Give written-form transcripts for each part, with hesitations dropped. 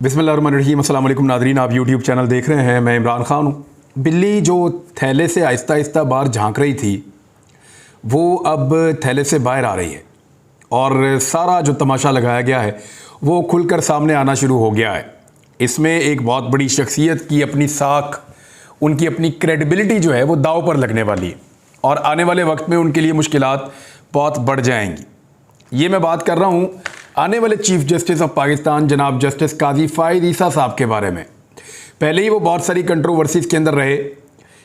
बिस्मिल्लाहिर्रहमानिर्रहीम। अस्सलाम वालेकुम नाज़रीन, आप यूट्यूब चैनल देख रहे हैं। मैं इमरान ख़ान हूँ। बिल्ली जो थैले से आहिस्ता आहिस्ता बाहर झांक रही थी वो अब थैले से बाहर आ रही है और सारा जो तमाशा लगाया गया है वो खुलकर सामने आना शुरू हो गया है। इसमें एक बहुत बड़ी शख्सियत की अपनी साख, उनकी अपनी क्रेडिबिलिटी जो है वो दाव पर लगने वाली है और आने वाले वक्त में उनके लिए मुश्किलात बहुत बढ़ जाएंगी। ये मैं बात कर रहा हूँ आने वाले चीफ जस्टिस ऑफ पाकिस्तान जनाब जस्टिस काजी फ़ाइज़ ईसा साहब के बारे में। पहले ही वो बहुत सारी कंट्रोवर्सीज़ के अंदर रहे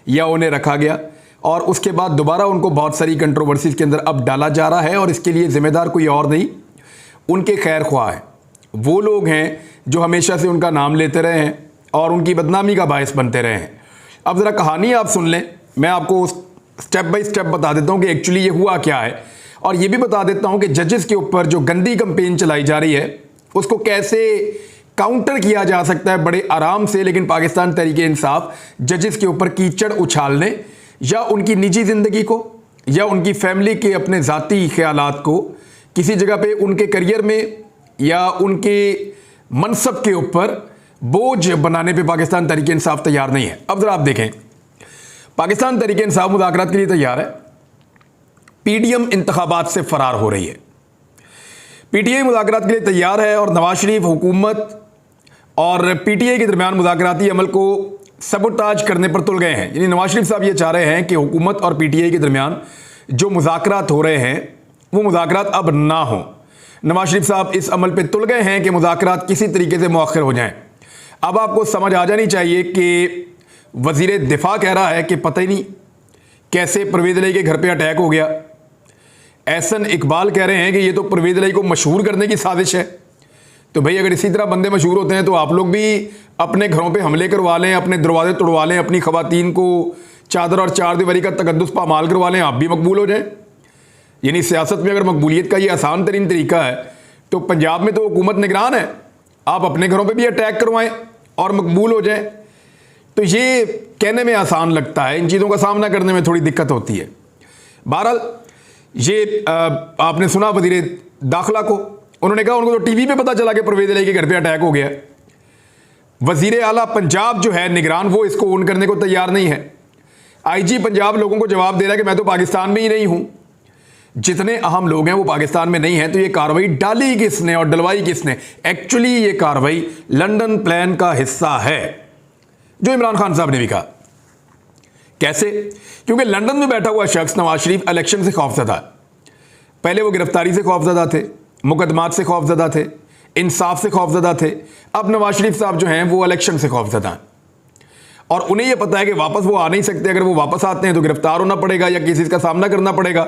या उन्हें रखा गया और उसके बाद दोबारा उनको बहुत सारी कंट्रोवर्सीज़ के अंदर अब डाला जा रहा है और इसके लिए ज़िम्मेदार कोई और नहीं, उनके खैर ख्वाह हैं। वो लोग हैं जो हमेशा से उनका नाम लेते रहे हैं और उनकी बदनामी का बायस बनते रहे हैं। अब ज़रा कहानी आप सुन लें, मैं आपको स्टेप बाय स्टेप बता देता हूँ कि एक्चुअली ये हुआ क्या है और ये भी बता देता हूँ कि जजेस के ऊपर जो गंदी कंपेन चलाई जा रही है उसको कैसे काउंटर किया जा सकता है बड़े आराम से। लेकिन पाकिस्तान तहरीक-ए-इंसाफ जजेस के ऊपर कीचड़ उछालने या उनकी निजी ज़िंदगी को या उनकी फैमिली के अपने ज़ाती ख्यालात को किसी जगह पे उनके करियर में या उनके मनसब के ऊपर बोझ बनाने पे पाकिस्तान तहरीक-ए-इंसाफ तैयार नहीं है। अब ज़रा आप देखें, पाकिस्तान तहरीक-ए-इंसाफ मुज़ाकरात के लिए तैयार है। पीडीएम इंतखाबात से फरार हो रही है। पीटीआई मुज़ाकरात के लिए तैयार है और नवाज शरीफ हुकूमत और पीटीआई के दरमियान मुज़ाकराती अमल को सबोटाज करने पर तुल गए हैं। यानी नवाज शरीफ साहब ये चाह रहे हैं कि हुकूमत और पीटीआई के दरमियान जो मुज़ाकरात हो रहे हैं वो मुज़ाकरात अब ना हो। नवाज शरीफ साहब इस अमल पर तुल गए हैं कि मुज़ाकरात किसी तरीके से मुअख्खर हो जाएं। अब आपको समझ आ जानी चाहिए कि वज़ीर दिफा कह रहा है कि पता ही नहीं कैसे परवेज़ इलाही के घर पे अटैक हो गया। एहसन इकबाल कह रहे हैं कि ये तो परवेज़ इलाही को मशहूर करने की साजिश है। तो भाई अगर इसी तरह बंदे मशहूर होते हैं तो आप लोग भी अपने घरों पे हमले करवा लें, अपने दरवाजे तोड़वा लें, अपनी ख़वातीन को चादर और चार दीवारी का तकद्दुस पामाल करवा लें, आप भी मकबूल हो जाएं। यानी सियासत में अगर मकबूलियत का ये आसान तरीन तरीका है तो पंजाब में तो हुकूमत निगरान है, आप अपने घरों पर भी अटैक करवाएँ और मकबूल हो जाएँ। तो ये कहने में आसान लगता है, इन चीज़ों का सामना करने में थोड़ी दिक्कत होती है। बहरहाल ये आपने सुना वज़ीर दाखिला को, उन्होंने कहा उनको तो टीवी पे पता चला कि परवेज़ इलाही के घर पे अटैक हो गया। वज़ीर आला पंजाब जो है निगरान, वो इसको ओन करने को तैयार नहीं है। आईजी पंजाब लोगों को जवाब दे रहा है कि मैं तो पाकिस्तान में ही नहीं हूँ। जितने अहम लोग हैं वो पाकिस्तान में नहीं हैं। तो ये कार्रवाई डाली किसने और डलवाई किसने? एक्चुअली ये कार्रवाई लंदन प्लान का हिस्सा है, जो इमरान खान साहब ने भी कहा। कैसे? क्योंकि लंदन में बैठा हुआ शख्स नवाज शरीफ इलेक्शन से खौफजदा है। पहले वो गिरफ्तारी से खौफजदा थे, मुकदमात से खौफजदा थे, इंसाफ से खौफजदा थे। अब नवाज शरीफ साहब जो हैं वो इलेक्शन से खौफजदा हैं और उन्हें यह पता है कि वापस वो आ नहीं सकते। अगर वो वापस आते हैं तो गिरफ्तार होना पड़ेगा या केसेस का सामना करना पड़ेगा।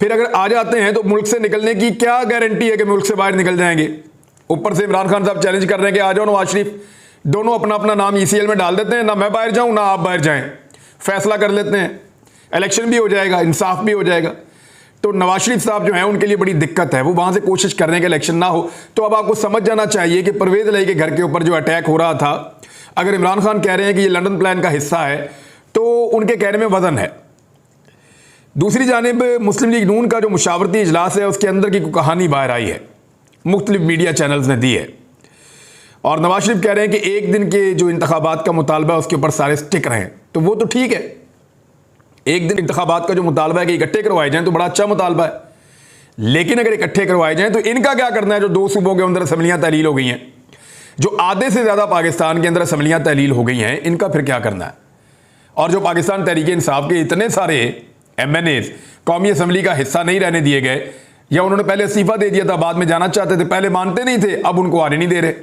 फिर अगर आ जाते हैं तो मुल्क से निकलने की क्या गारंटी है कि मुल्क से बाहर निकल जाएंगे? ऊपर से इमरान खान साहब चैलेंज कर रहे हैं कि आ जाओ नवाज शरीफ, दोनों अपना अपना नाम ईसीएल में डाल देते हैं, ना मैं बाहर जाऊं ना आप बाहर जाएं, फैसला कर लेते हैं, इलेक्शन भी हो जाएगा, इंसाफ भी हो जाएगा। तो नवाज शरीफ साहब जो हैं उनके लिए बड़ी दिक्कत है, वो वहां से कोशिश कर रहे हैं कि इलेक्शन ना हो। तो अब आपको समझ जाना चाहिए कि परवेज़ इलाही के घर के ऊपर जो अटैक हो रहा था, अगर इमरान खान कह रहे हैं कि ये लंदन प्लान का हिस्सा है तो उनके कहने में वजन है। दूसरी जानिब मुस्लिम लीग नून का जो मुशावरती इजलास है उसके अंदर की कहानी बाहर आई है, मुख्तलिफ मीडिया चैनल्स ने दी है और नवाज शरीफ कह रहे हैं कि एक दिन के जो इंतखाबात का मुतालबा है उसके ऊपर सारे स्टिक रहें। तो वो तो ठीक है, एक दिन इंतखाबात का जो मुतालबा है कि इकट्ठे करवाए जाएं तो बड़ा अच्छा मुतालबा है, लेकिन अगर इकट्ठे करवाए जाएं तो इनका क्या करना है? जो दो सूबों के अंदर असम्बलियाँ तहलील हो गई हैं, जो आधे से ज़्यादा पाकिस्तान के अंदर असम्बलियाँ तहलील हो गई हैं, इनका फिर क्या करना है? और जो पाकिस्तान तहरीक-ए-इंसाफ के इतने सारे MNAs कौमी असम्बली का हिस्सा नहीं रहने दिए गए या उन्होंने पहले इस्तीफ़ा दे दिया था, बाद में जाना चाहते थे, पहले मानते नहीं थे, अब उनको आने नहीं दे रहे।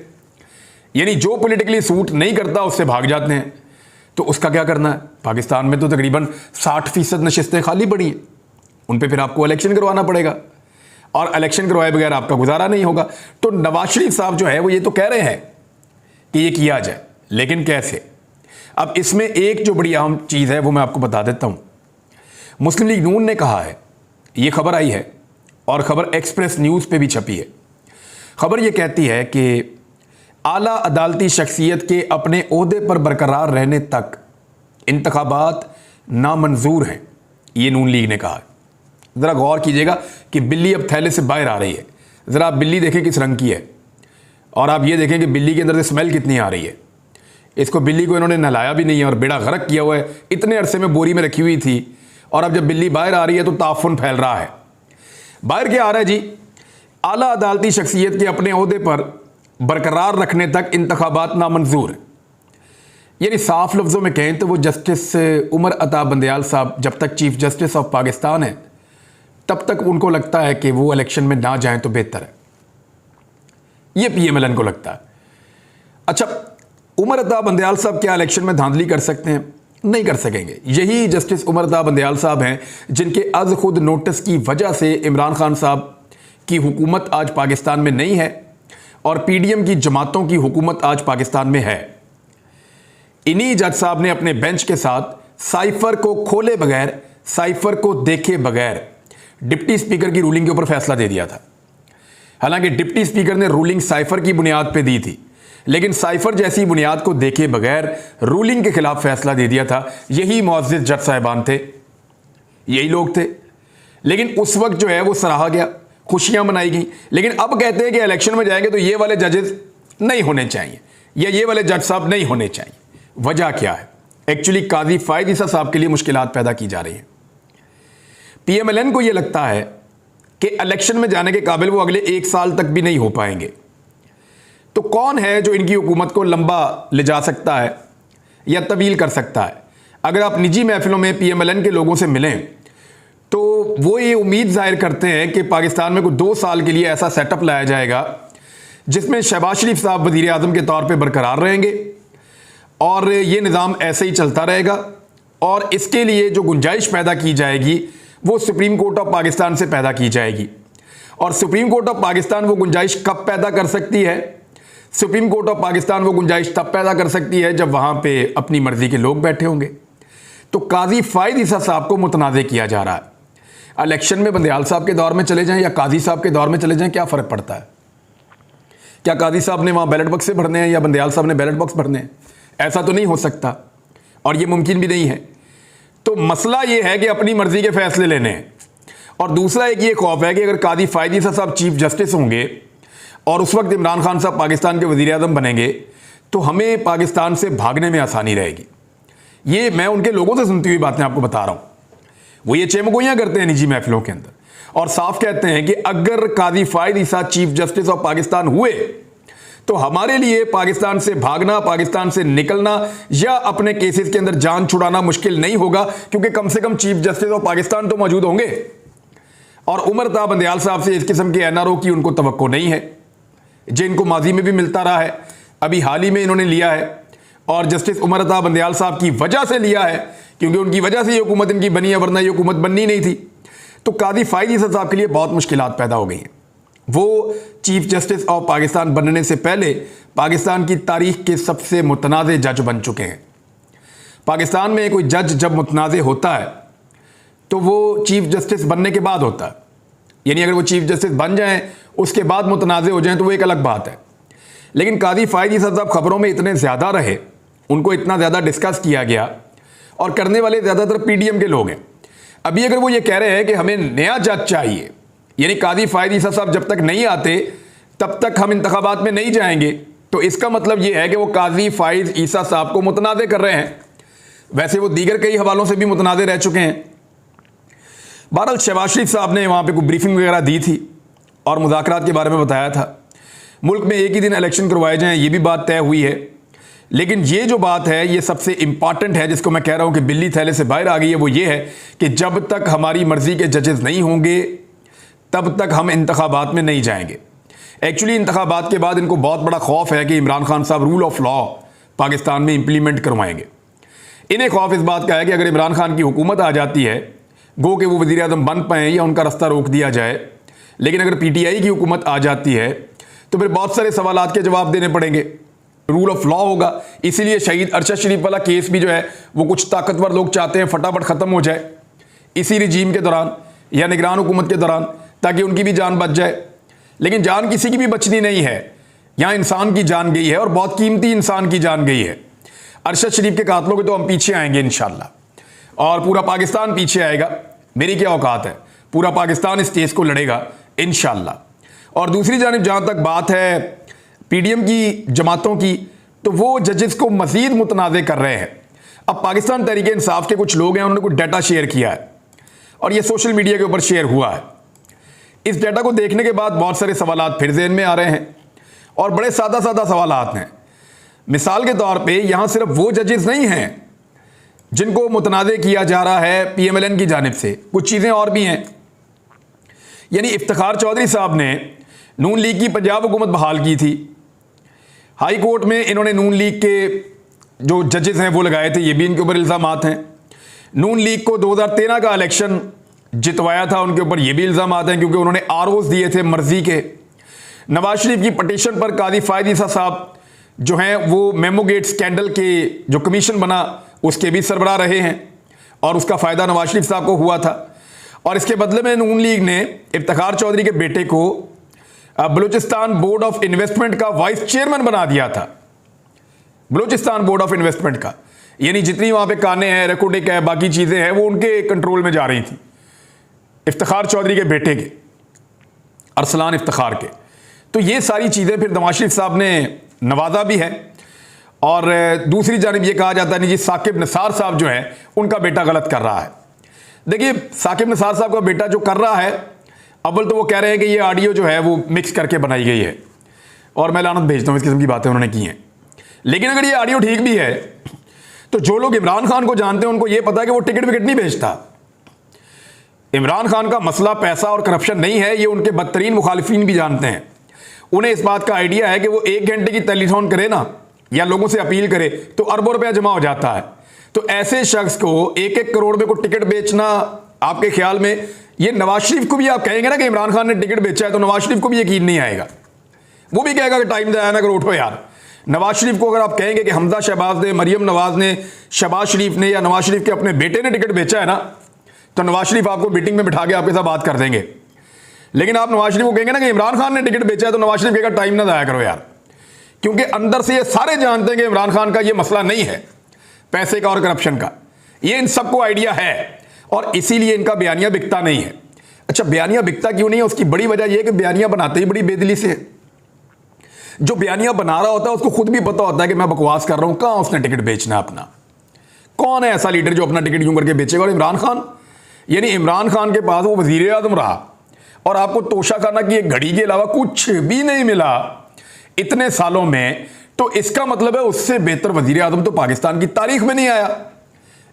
यानी जो पॉलिटिकली सूट नहीं करता उससे भाग जाते हैं। तो उसका क्या करना है? पाकिस्तान में तो तकरीबन 60% नशिस्तें खाली पड़ी हैं, उन पे फिर आपको इलेक्शन करवाना पड़ेगा और इलेक्शन करवाए बगैर आपका गुजारा नहीं होगा। तो नवाज शरीफ साहब जो है वो ये तो कह रहे हैं कि ये किया जाए, लेकिन कैसे? अब इसमें एक जो बड़ी अहम चीज़ है वो मैं आपको बता देता हूँ। मुस्लिम लीग नून ने कहा है, ये खबर आई है और खबर एक्सप्रेस न्यूज़ पे भी छपी है। खबर ये कहती है कि आला अदालती शख्सियत के ओहदे ओहदे पर बरकरार रहने तक इंतखाबात नामंजूर हैं, ये नून लीग ने कहा। ज़रा गौर कीजिएगा कि बिल्ली अब थैले से बाहर आ रही है। ज़रा आप बिल्ली देखें किस रंग की है, और आप ये देखें कि बिल्ली के अंदर से स्मेल कितनी आ रही है। इसको बिल्ली को इन्होंने नहलाया भी नहीं है और बेड़ा गर्क किया हुआ है, इतने अरसे में बोरी में रखी हुई थी और अब जब बिल्ली बाहर आ रही है तो ताफुन फैल रहा है। बाहर क्या आ रहा है जी, आला अदालती शख्सियत के अपने ओहदे पर बरकरार रखने तक इंतखाबात नामंजूर। यानी साफ लफ्ज़ों में कहें तो वो जस्टिस उमर अता बंदयाल साहब जब तक चीफ जस्टिस ऑफ पाकिस्तान है तब तक उनको लगता है कि वो इलेक्शन में ना जाएं तो बेहतर है, ये PMLN को लगता है। अच्छा, उमर अता बंदयाल साहब क्या इलेक्शन में धांधली कर सकते हैं? नहीं कर सकेंगे। यही जस्टिस उमर अता बंदयाल साहब हैं जिनके अज खुद नोटिस की वजह से इमरान खान साहब की हुकूमत आज पाकिस्तान में नहीं है और PDM की जमातों की हुकूमत आज पाकिस्तान में है। इन्हीं जज साहब ने अपने बेंच के साथ साइफर को खोले बगैर, साइफर को देखे बगैर डिप्टी स्पीकर की रूलिंग के ऊपर फैसला दे दिया था। हालांकि डिप्टी स्पीकर ने रूलिंग साइफर की बुनियाद पे दी थी, लेकिन साइफर जैसी बुनियाद को देखे बगैर रूलिंग के खिलाफ फैसला दे दिया था। यही मुअज़्ज़िज़ जज साहिबान थे, यही लोग थे। लेकिन उस वक्त जो है वो सराहा गया, खुशियां मनाई गई। लेकिन अब कहते हैं कि इलेक्शन में जाएंगे तो ये वाले जजेस नहीं होने चाहिए या ये वाले जज साहब नहीं होने चाहिए। वजह क्या है? एक्चुअली काजी फ़ायद ईसा साहब के लिए मुश्किलात पैदा की जा रही हैं। PMLN को यह लगता है कि इलेक्शन में जाने के काबिल वो अगले 1 साल तक भी नहीं हो पाएंगे। तो कौन है जो इनकी हुकूमत को लंबा ले जा सकता है या तवील कर सकता है? अगर आप निजी महफिलों में PMLN के लोगों से मिलें तो वो ये उम्मीद जाहिर करते हैं कि पाकिस्तान में कोई 2 साल के लिए ऐसा सेटअप लाया जाएगा जिसमें शहबाज शरीफ साहब वज़ीर आज़म के तौर पर बरकरार रहेंगे और ये निज़ाम ऐसे ही चलता रहेगा। और इसके लिए जो गुंजाइश पैदा की जाएगी वो सुप्रीम कोर्ट ऑफ पाकिस्तान से पैदा की जाएगी। और सुप्रीम कोर्ट ऑफ पाकिस्तान वो गुंजाइश कब पैदा कर सकती है? सुप्रीम कोर्ट ऑफ पाकिस्तान वो गुंजाइश तब पैदा कर सकती है जब वहाँ पे अपनी मर्जी के लोग बैठे होंगे। तो काजी फ़ायद ईसा साहब को मुतनाज़े किया जा रहा है। इलेक्शन में बंदयाल साहब के दौर में चले जाएं या काजी साहब के दौर में चले जाएं, क्या फ़र्क पड़ता है? क्या काजी साहब ने वहाँ बैलेट बॉक्स से भरने हैं या बंदयाल साहब ने बैलेट बॉक्स भरने हैं? ऐसा तो नहीं हो सकता और ये मुमकिन भी नहीं है। तो मसला ये है कि अपनी मर्जी के फैसले लेने हैं। और दूसरा एक ये खौफ है कि अगर काजी फ़ायद ईसा साहब चीफ जस्टिस होंगे और उस वक्त इमरान खान साहब पाकिस्तान के वज़ीर आज़म बनेंगे तो हमें पाकिस्तान से भागने में आसानी रहेगी। ये मैं उनके लोगों से सुनती हुई बातें आपको बता रहा हूँ। वो ये चेमगोइयाँ करते हैं निजी महफिलों के अंदर और साफ कहते हैं कि अगर काजी फ़ायद ईसा चीफ जस्टिस ऑफ पाकिस्तान हुए तो हमारे लिए पाकिस्तान से भागना, पाकिस्तान से निकलना या अपने केसेस के अंदर जान छुड़ाना मुश्किल नहीं होगा, क्योंकि कम से कम चीफ जस्टिस ऑफ पाकिस्तान तो मौजूद होंगे। और उमर अता बंदयाल साहब से इस किस्म के NRO की उनको तवक्को नहीं है, जिनको माजी में भी मिलता रहा है, अभी हाल ही में इन्होंने लिया है और जस्टिस उमर अता बंदयाल साहब की वजह से लिया है, क्योंकि उनकी वजह से ये हुकूमत इनकी बनी है, वरना ये हुकूमत बननी नहीं थी। तो काजी फ़ायद ईसा साहब के लिए बहुत मुश्किलात पैदा हो गई हैं। वो चीफ जस्टिस ऑफ पाकिस्तान बनने से पहले पाकिस्तान की तारीख के सबसे मुतनाज़े जज बन चुके हैं। पाकिस्तान में कोई जज जब मुतनाज़े होता है तो वो चीफ जस्टिस बनने के बाद होता है, यानी अगर वो चीफ जस्टिस बन जाएं उसके बाद मुतनाज़े हो जाएं तो वो एक अलग बात है। लेकिन काजी फ़ायद ईसा साहब खबरों में इतने ज़्यादा रहे, उनको इतना ज़्यादा डिस्कस किया गया और करने वाले ज़्यादातर PDM के लोग हैं। अभी अगर वो ये कह रहे हैं कि हमें नया जज चाहिए, यानी काजी फ़ायद ईसा साहब जब तक नहीं आते तब तक हम इंतखाबात में नहीं जाएंगे, तो इसका मतलब ये है कि वो काजी फ़ायद ईसा साहब को मुतनाज़े कर रहे हैं। वैसे वो दीगर कई हवालों से भी मुतनाज़े रह चुके हैं। बहरहाल शहबाज शरीफ साहब ने वहाँ पे कोई ब्रीफिंग वगैरह दी थी और मुज़ाकरात के बारे में बताया था। मुल्क में एक ही दिन इलेक्शन करवाए जाएँ, ये भी बात तय हुई है। लेकिन ये जो बात है ये सबसे इंपॉर्टेंट है, जिसको मैं कह रहा हूँ कि बिल्ली थैले से बाहर आ गई है, वो ये है कि जब तक हमारी मर्ज़ी के जजेस नहीं होंगे तब तक हम इंतखाबात में नहीं जाएंगे। एक्चुअली इंतखाबात के बाद इनको बहुत बड़ा खौफ है कि इमरान खान साहब रूल ऑफ लॉ पाकिस्तान में इम्प्लीमेंट करवाएंगे। इन्हें खौफ इस बात का है कि अगर इमरान खान की हुकूमत आ जाती है, गो कि वो वज़ीर आज़म बन पाएँ या उनका रास्ता रोक दिया जाए, लेकिन अगर PTI की हुकूमत आ जाती है तो फिर बहुत सारे सवालात के जवाब देने पड़ेंगे। रूल ऑफ लॉ होगा, इसीलिए शहीद अरशद शरीफ वाला केस भी जो है वो कुछ ताकतवर लोग चाहते हैं फटाफट ख़त्म हो जाए इसी रिजीम के दौरान या निगरान हुकूमत के दौरान, ताकि उनकी भी जान बच जाए। लेकिन जान किसी की भी बचनी नहीं है, यहाँ इंसान की जान गई है और बहुत कीमती इंसान की जान गई है। अरशद शरीफ के कातलों के तो हम पीछे आएंगे इंशाल्लाह, और पूरा पाकिस्तान पीछे आएगा। मेरी क्या औकात है, पूरा पाकिस्तान इस केस को लड़ेगा इंशाल्लाह। और दूसरी जानिब जहाँ तक बात है पीडीएम की जमातों की, तो वो जजेस को मजीद मुतनाज़ कर रहे हैं। अब पाकिस्तान तहरीक इंसाफ के कुछ लोग हैं, उन्होंने कुछ डाटा शेयर किया है और ये सोशल मीडिया के ऊपर शेयर हुआ है। इस डाटा को देखने के बाद बहुत सारे सवालात फिर ज़हन में आ रहे हैं और बड़े सादा सादा सवालात हैं। मिसाल के तौर पे यहाँ सिर्फ वो जजेस नहीं हैं जिनको मुतनाज़ किया जा रहा है पीएमएलएन की जानिब से, कुछ चीज़ें और भी हैं। यानी इफ्तिखार चौधरी साहब ने नून लीग की पंजाब हुकूमत बहाल की थी, हाई कोर्ट में इन्होंने नून लीग के जो जजेस हैं वो लगाए थे, ये भी इनके ऊपर इल्ज़ामात हैं। नून लीग को 2013 का इलेक्शन जितवाया था, उनके ऊपर ये भी इल्ज़ामात हैं क्योंकि उन्होंने आरओज़ दिए थे मर्जी के। नवाज शरीफ की पटिशन पर कादी फ़ायद ईसा साहब जो हैं वो मेमो गेट स्कैंडल के जो कमीशन बना उसके भी सरबराह रहे हैं और उसका फ़ायदा नवाज शरीफ साहब को हुआ था। और इसके बदले में नून लीग ने इफ्तिखार चौधरी के बेटे को बलूचिस्तान बोर्ड ऑफ इन्वेस्टमेंट का वाइस चेयरमैन बना दिया था। बलूचिस्तान बोर्ड ऑफ इन्वेस्टमेंट का, यानी जितनी वहाँ पे कानें हैं, रेकोडिक है, बाकी चीज़ें हैं, वो उनके कंट्रोल में जा रही थी, इफ्तिखार चौधरी के बेटे के, अरसलान इफ्तिखार के। तो ये सारी चीज़ें फिर नवाज शरीफ साहब ने नवाजा भी है। और दूसरी जानिब ये कहा जाता है नहीं जी साकिब निसार साहब जो है उनका बेटा गलत कर रहा है। देखिए साकिब निसार साहब का बेटा जो कर रहा है, अव्वल तो वो कह रहे हैं कि ये ऑडियो जो है वो मिक्स करके बनाई गई है और मैं लानत भेजता हूँ, इस किस्म की बातें उन्होंने की हैं। लेकिन अगर ये ऑडियो ठीक भी है तो जो लोग इमरान खान को जानते हैं उनको ये पता है कि वो टिकट विकेट नहीं भेजता। इमरान खान का मसला पैसा और करप्शन नहीं है, ये उनके बदतरीन मुखालिफिन भी जानते हैं। उन्हें इस बात का आइडिया है कि वो 1 घंटे की टेलीफोन करे ना या लोगों से अपील करे तो अरबों रुपया जमा हो जाता है। तो ऐसे शख्स को 1-1 करोड़ में को टिकट बेचना, आपके ख्याल में ये नवाज शरीफ को भी आप कहेंगे ना कि इमरान खान ने टिकट बेचा है तो नवाज शरीफ को भी यकीन नहीं आएगा, वो भी कहेगा कि टाइम जाया ना करो, उठो यार। नवाज शरीफ को अगर आप कहेंगे कि हमजा शहबाज ने, मरियम नवाज ने, शहबाज शरीफ ने या नवाज शरीफ के अपने बेटे ने टिकट बेचा है ना, तो नवाज शरीफ आपको मीटिंग में बिठा के आपके साथ बात कर देंगे। लेकिन आप नवाज शरीफ को कहेंगे ना कि इमरान खान ने टिकट बेचा है तो नवाज शरीफ कहेगा टाइम ना जाया करो यार, क्योंकि अंदर से ये सारे जानते हैं कि इमरान खान का ये मसला नहीं है पैसे का और करप्शन का, ये इन सबको आइडिया है और इसीलिए इनका बयानिया बिकता नहीं है। अच्छा, बयानिया बिकता क्यों नहीं है? उसकी बड़ी वजह यह है कि बयानिया बनाते ही बड़ी बेदिली से है। जो बयानिया बना रहा होता है उसको खुद भी पता होता है कि मैं बकवास कर रहा हूं, कहां उसने टिकट बेचना अपना। कौन है ऐसा लीडर जो अपना टिकट यूं करके बेचेगा? और इमरान खान, यानी इमरान खान के पास वो वजीर आजम रहा और आपको तोशा खाना की एक घड़ी के अलावा कुछ भी नहीं मिला इतने सालों में, तो इसका मतलब है उससे बेहतर वजीर आजम तो पाकिस्तान की तारीख में नहीं आया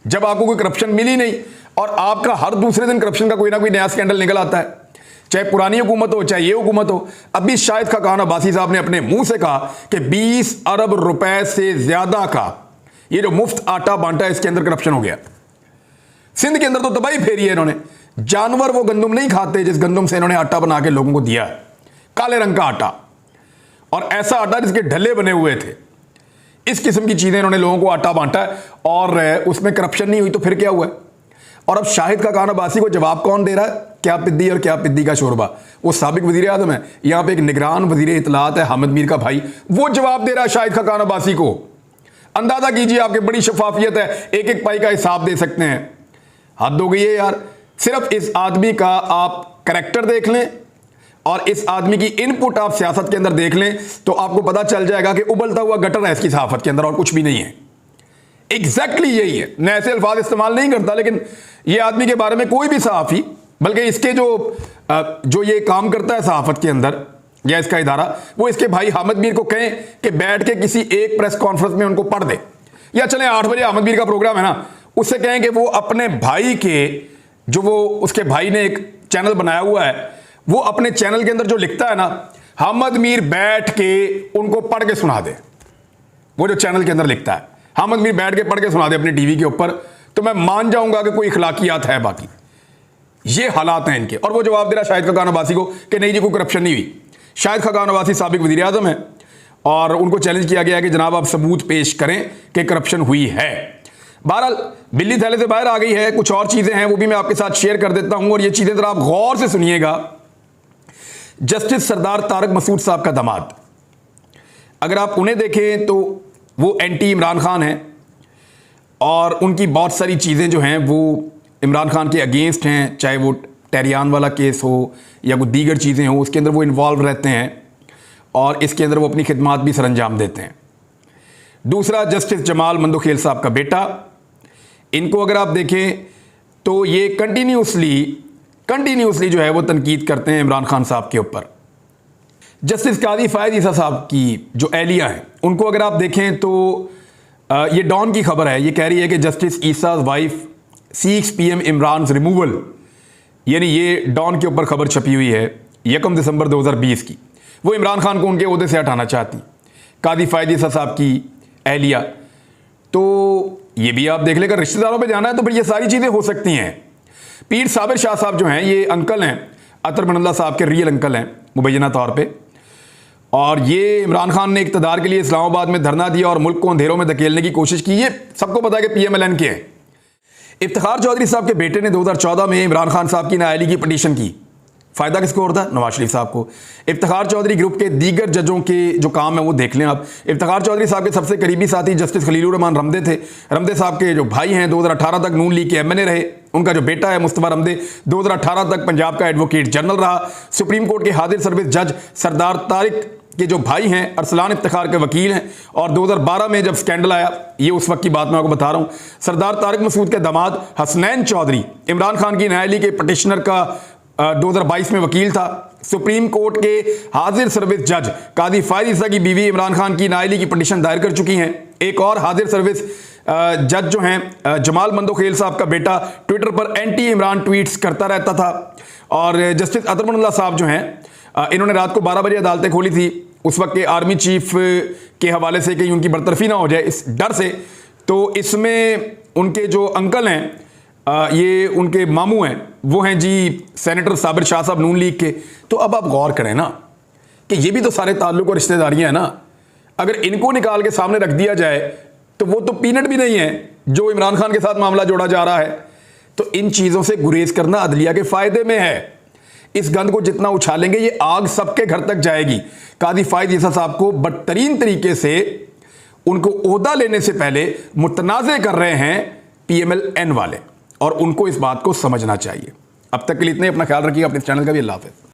जब आपको कोई करप्शन मिली नहीं। और आपका हर दूसरे दिन करप्शन का कोई ना कोई नया स्कैंडल निकल आता है, चाहे पुरानी हुकूमत हो चाहे ये हुकूमत हो। अभी शाहिद खाकान अब्बासी साहब ने अपने मुंह से कहा कि 20 अरब रुपए से ज्यादा का ये जो मुफ्त आटा बांटा है इसके अंदर करप्शन हो गया। सिंध के अंदर तो तबाही फेरी है इन्होंने। जानवर वो गंदम नहीं खाते जिस गंदम से इन्होंने आटा बना के लोगों को दिया है, काले रंग का आटा, और ऐसा आटा जिसके ढल्ले बने हुए थे। इस किस्म की चीजें इन्होंने लोगों को आटा बांटा है और उसमें करप्शन नहीं हुई, तो फिर क्या हुआ? और अब शाहिद खाकान अब्बासी को जवाब कौन दे रहा है? क्या पिद्दी और क्या पिद्दी का शोरबा। वो साबिक वजीर आजम है, यहाँ पे एक निगरान वजीर इतलात है हामिद मीर का भाई, वो जवाब दे रहा है शाहिद खाकान अब्बासी को। अंदाजा कीजिए, आपकी बड़ी शफाफियत है, एक एक पाई का हिसाब दे सकते हैं। हद हो गई है यार। सिर्फ इस आदमी का आप करैक्टर देख लें और इस आदमी की इनपुट आप सियासत के अंदर देख लें तो आपको पता चल जाएगा कि उबलता हुआ गटर है इसकी सहाफत के अंदर और कुछ भी नहीं है। एग्जैक्टली यही है। मैं ऐसे अल्फाज इस्तेमाल नहीं करता, लेकिन ये आदमी के बारे में कोई भी सहाफ़ी, बल्कि इसके जो ये काम करता है सहाफत के अंदर या इसका इदारा, वो इसके भाई हामिद मीर को कहें कि बैठ के किसी एक प्रेस कॉन्फ्रेंस में उनको पढ़ दे, या चले 8 बजे हामिद मीर का प्रोग्राम है ना, उससे कहें कि वो अपने भाई के, जो वो उसके भाई ने एक चैनल बनाया हुआ है, वो अपने चैनल के अंदर जो लिखता है ना, हामिद मीर बैठ के उनको पढ़ के सुना दे। वो जो चैनल के अंदर लिखता है हामिद मीर बैठ के पढ़ के सुना दे अपनी टीवी के ऊपर, तो मैं मान जाऊंगा कि कोई इखलाकियात है। बाकी ये हालात हैं इनके। और वो जवाब दे रहा शाहिद खाकान अब्बासी को कि नहीं जी कोई करप्शन नहीं हुई। शाहिद खाकान अब्बासी साबिक वज़ीर आज़म है और उनको चैलेंज किया गया कि जनाब आप सबूत पेश करें कि करप्शन हुई है। बहरहाल बिल्ली थैले से बाहर आ गई है। कुछ और चीज़ें हैं वो भी मैं आपके साथ शेयर कर देता हूं और ये चीज़ें ज़रा आप गौर से सुनिएगा। जस्टिस सरदार तारक मसूद साहब का दामाद, अगर आप उन्हें देखें तो वो एंटी इमरान खान हैं और उनकी बहुत सारी चीज़ें जो हैं वो इमरान खान के अगेंस्ट हैं, चाहे वो टेरियान वाला केस हो या कोई दीगर चीज़ें हो, उसके अंदर वो इन्वॉल्व रहते हैं और इसके अंदर वो अपनी खिदमात भी सरंजाम देते हैं। दूसरा जस्टिस जमाल मंदोखेल साहब का बेटा, इनको अगर आप देखें तो ये कंटिन्यूसली जो है वो तनकीद करते हैं इमरान खान साहब के ऊपर। जस्टिस कादी फ़ायद ईसा साहब की जो एहलिया हैं, उनको अगर आप देखें तो ये डॉन की खबर है, ये कह रही है कि justice Isa wife seeks PM Imran removal, यानी ये डॉन के ऊपर खबर छपी हुई है 1 दिसंबर 2020 की। वो इमरान खान को उनके ओहदे से हटाना चाहती, कादी फ़ायद ईसा साहब की एहलिया। तो ये भी आप देख लेकर रिश्तेदारों पे जाना है तो फिर ये सारी चीज़ें हो सकती हैं। पीर साबिर शाह साहब जो हैं, ये अंकल हैं अतर बनल्ला साहब के, रियल अंकल हैं मुबैना तौर पे, और ये इमरान खान ने इक़्तिदार के लिए इस्लामाबाद में धरना दिया और मुल्क को अंधेरों में धकेलने की कोशिश की। ये सबको पता है कि PMLN के हैं। इफ्तिखार चौधरी साहब के बेटे ने 2014 में इमरान खान साहब की नाअहली की पटिशन की। फ़ायदा किसको होता है? नवाज शरीफ साहब को। इफ्तिखार चौधरी ग्रुप के दीगर जजों के जो काम है वो देख लें आप। इफ्तिखार चौधरी साहब के सबसे करीबी साथी जस्टिस खलीलुर रहमान रमदे थे। रमदे साहब के जो भाई हैं 2018 तक नून लीग के MNA रहे। उनका जो बेटा है मुस्तफा रमदे 2018 तक पंजाब का एडवोकेट जनरल रहा। सुप्रीम कोर्ट के हाजिर सर्विस जज सरदार तारिक के जो भाई हैं अरसलान इफ्तिखार के वकील हैं। और 2012 में जब स्कैंडल आया, ये उस वक्त की बात मैं आपको बता रहा हूँ, सरदार तारिक मसूद के दामाद हसनैन चौधरी इमरान खान की नाअहली के पटिशनर का 2022 में वकील था। सुप्रीम कोर्ट के हाजिर सर्विस जज कादी फ़ायद ईसा की बीवी इमरान खान की नाअहली की पटिशन दायर कर चुकी हैं। एक और हाजिर सर्विस जज जो हैं जमाल मंदोखेल साहब का बेटा ट्विटर पर एंटी इमरान ट्वीट्स करता रहता था। और जस्टिस अतर बनल्ला साहब जो हैं, इन्होंने रात को 12 बजे अदालतें खोली थी, उस वक्त के आर्मी चीफ के हवाले से कहीं उनकी बरतरफी ना हो जाए इस डर से। तो इसमें उनके जो अंकल हैं, ये उनके मामू हैं, वो हैं जी सेनेटर साबिर शाह साहब नून लीग के। तो अब आप गौर करें ना कि ये भी तो सारे ताल्लुक और रिश्तेदारियां हैं ना। अगर इनको निकाल के सामने रख दिया जाए तो वो तो पीनट भी नहीं है जो इमरान खान के साथ मामला जोड़ा जा रहा है। तो इन चीज़ों से गुरेज करना अदलिया के फ़ायदे में है। इस गंद को जितना उछालेंगे ये आग सबके घर तक जाएगी। कादी फ़ायद ईसा साहब को बदतरीन तरीके से उनको ओहदा लेने से पहले मुतनाज़े कर रहे हैं PMLN वाले, और उनको इस बात को समझना चाहिए। अब तक के लिए इतने, अपना ख्याल रखिएगा, अपने चैनल का भी। अल्लाह हाफ़िज़।